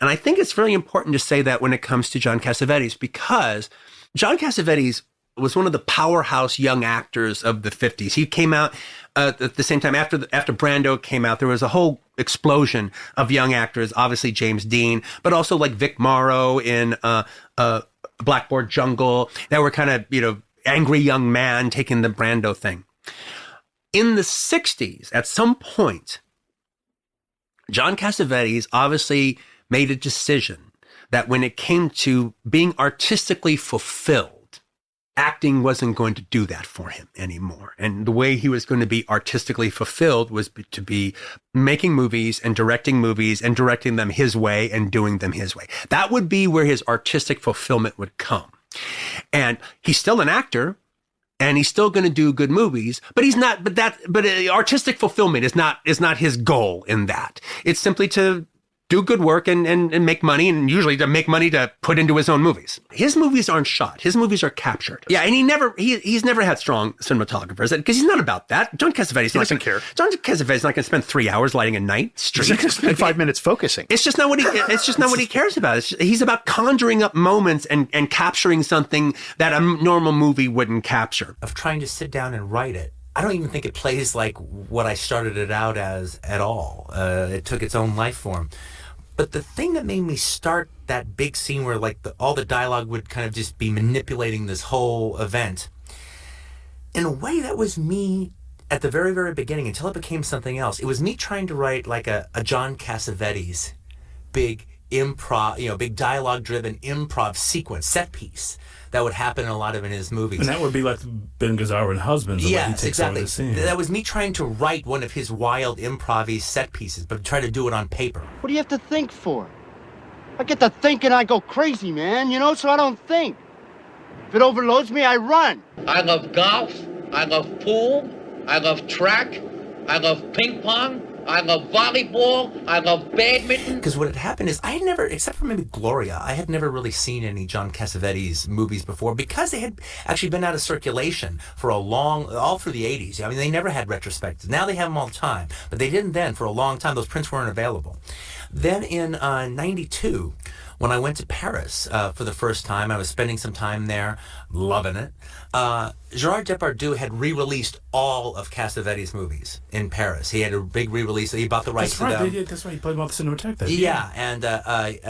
And I think it's really important to say that when it comes to John Cassavetes, because John Cassavetes was one of the powerhouse young actors of the 50s. He came out at the same time after Brando came out. There was a whole explosion of young actors, obviously James Dean, but also like Vic Morrow in Blackboard Jungle, that were kind of, angry young man taking the Brando thing. In the 60s, at some point, John Cassavetes obviously made a decision that when it came to being artistically fulfilled, acting wasn't going to do that for him anymore. And the way he was going to be artistically fulfilled was to be making movies and directing them his way and doing them his way. That would be where his artistic fulfillment would come. And he's still an actor and he's still going to do good movies, but artistic fulfillment is not his goal in that. It's simply to do good work and make money, and usually to make money to put into his own movies. His movies aren't shot. His movies are captured. Yeah, and he's never had strong cinematographers, because he's not about that. John Cassavetes doesn't care. John Cassavetes is not going to spend 3 hours lighting a night straight. He's going to spend 5 minutes focusing. It's just not what he cares about. He's about conjuring up moments and capturing something that a normal movie wouldn't capture. Of trying to sit down and write it. I don't even think it plays like what I started it out as at all. It took its own life form. But the thing that made me start that big scene where all the dialogue would kind of just be manipulating this whole event, in a way that was me at the very, very beginning until it became something else. It was me trying to write like a John Cassavetes big improv, big dialogue-driven improv sequence, set piece that would happen in a lot of his movies. And that would be like Ben Gazzara and Husbands. Yes, exactly. That was me trying to write one of his wild improv set pieces, but try to do it on paper. What do you have to think for? I get to think and I go crazy, man, so I don't think. If it overloads me, I run. I love golf. I love pool. I love track. I love ping pong. I love volleyball. I love badminton. Because what had happened is I had never, except for maybe Gloria, I had never really seen any John Cassavetes movies before, because they had actually been out of circulation for all through the 80s. I mean, they never had retrospectives. Now they have them all the time, but they didn't then. For a long time, those prints weren't available. Then in 92, when I went to Paris for the first time, I was spending some time there, loving it. Gerard Depardieu had re-released all of Cassavetes' movies in Paris. He had a big re-release. He bought the rights to them. That's right. He played them all the Cinematheque. Yeah, and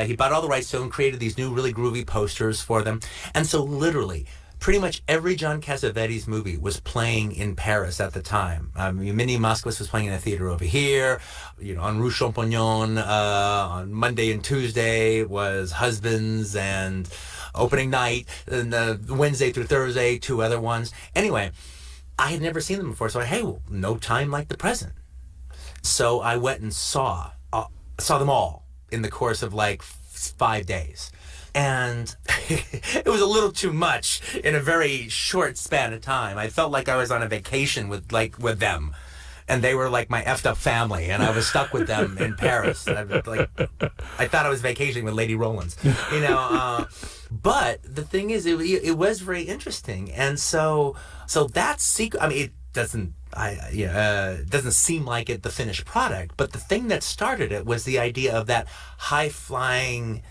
he bought all the rights to them, created these new really groovy posters for them. And so literally, pretty much every John Cassavetes movie was playing in Paris at the time. Mini Moskowitz was playing in a theater over here. On Rue Champignon, on Monday and Tuesday was Husbands and opening night, and Wednesday through Thursday, 2 other ones. Anyway, I had never seen them before, so no time like the present. So I went and saw them all in the course of 5 days. And it was a little too much in a very short span of time. I felt like I was on a vacation with them. And they were like my effed up family, and I was stuck with them in Paris. And I thought I was vacationing with Lady Rollins, But the thing is, it was very interesting, and so that sequence. I mean, it doesn't seem like the finished product, but the thing that started it was the idea of that high flying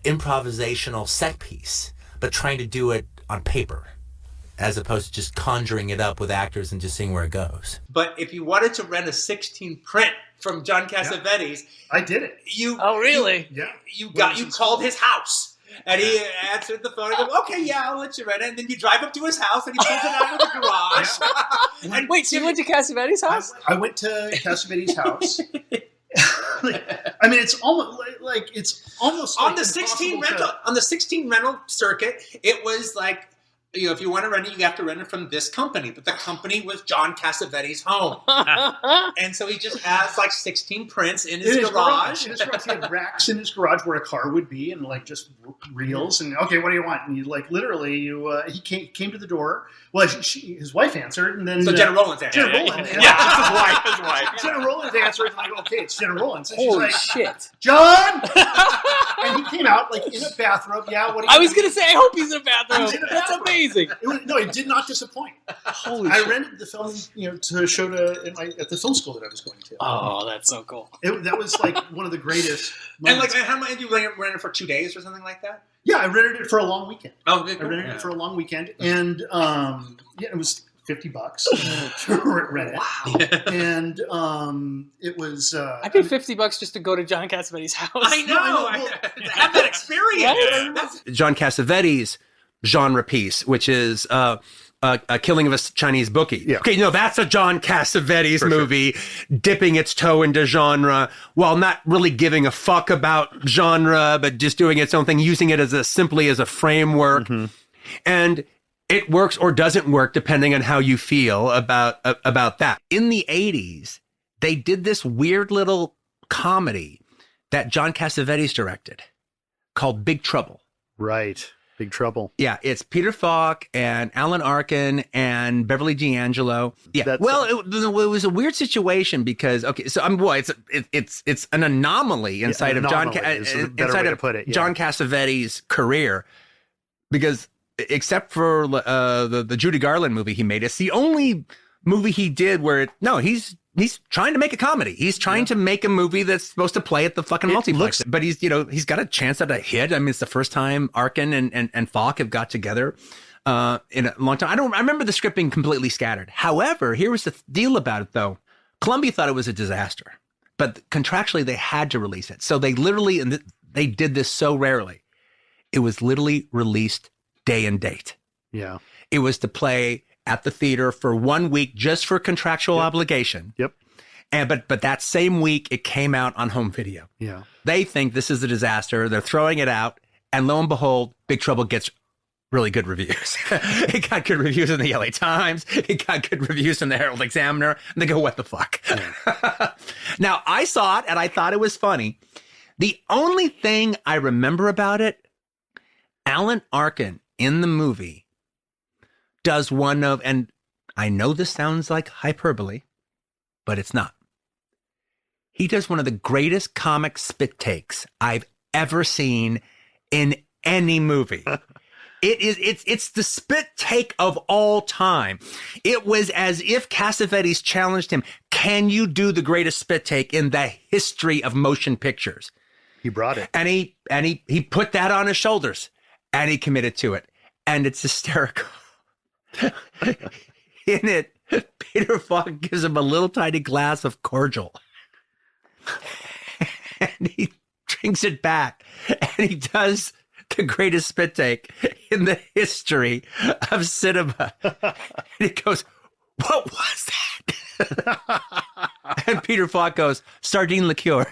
improvisational set piece, but trying to do it on paper, as opposed to just conjuring it up with actors and just seeing where it goes. But if you wanted to rent a 16 print from John Cassavetes, I did it. Oh, really? You called his house. And he answered the phone and goes, okay, yeah, I'll let you rent it. And then you drive up to his house and he pulls it out of the garage. And wait, so you went to Cassavetes' house? I went to Cassavetes' house. I mean, it's almost on the 16 rental circuit. It was like, if you want to rent it, you have to rent it from this company. But the company was John Cassavetes' home. And so he just has 16 prints in his garage. He had racks in his garage where a car would be, and just reels. And okay, what do you want? And he came to the door. Well, his wife answered, and then Jenna Rollins answered. His wife. Jenna Rollins answered, okay, it's Jenna Rollins. And holy she's shit, John! And he came out in a bathrobe. Yeah, what? I was gonna say, I hope he's in a bathrobe. He's in a bathrobe. That's amazing. It did not disappoint. Holy I shit. rented the film, to show at the film school that I was going to. Oh, that's so cool. That was like one of the greatest. And Moments. how many you rent it for 2 days or something like that? Yeah, I rented it for a long weekend. Oh, I rented it for a long weekend, and it was $50 to rent it. Wow. And it was. I paid $50 just to go to John Cassavetes' house. I know. To have that experience. Right? That's John Cassavetes' genre piece, which is a Killing of a Chinese Bookie. Yeah. Okay, no, that's a John Cassavetes movie, dipping its toe into genre while not really giving a fuck about genre, but just doing its own thing, using it simply as a framework. Mm-hmm. And it works or doesn't work depending on how you feel about that. In the 80s, they did this weird little comedy that John Cassavetes directed called Big Trouble. Right. Big Trouble. Yeah, it's Peter Falk and Alan Arkin and Beverly D'Angelo. Yeah, it was a weird situation because it's an anomaly inside of John John Cassavetes' career, because except for the Judy Garland movie he made, it's the only movie he did where he's trying to make a comedy. He's trying to make a movie that's supposed to play at the fucking multiplex. But he's got a chance at a hit. I mean, it's the first time Arkin and Falk have got together in a long time. I remember the script being completely scattered. However, here was the deal about it, though. Columbia thought it was a disaster, but contractually they had to release it. So they literally, and they did this so rarely, it was literally released day and date. Yeah. It was to play at the theater for 1 week just for contractual obligation. Yep. And but that same week it came out on home video. Yeah. They think this is a disaster. They're throwing it out, and lo and behold, Big Trouble gets really good reviews. It got good reviews in the LA Times. It got good reviews from the Herald Examiner. And they go, what the fuck? Yeah. Now, I saw it and I thought it was funny. The only thing I remember about it, Alan Arkin in the movie does one of, and I know this sounds like hyperbole, but it's not. He does one of the greatest comic spit takes I've ever seen in any movie. It's the spit take of all time. It was as if Cassavetes challenged him, can you do the greatest spit take in the history of motion pictures? He brought it. And he put that on his shoulders and he committed to it. And it's hysterical. In it, Peter Falk gives him a little tiny glass of cordial. And he drinks it back. And he does the greatest spit take in the history of cinema. And he goes, what was that? And Peter Falk goes, sardine liqueur.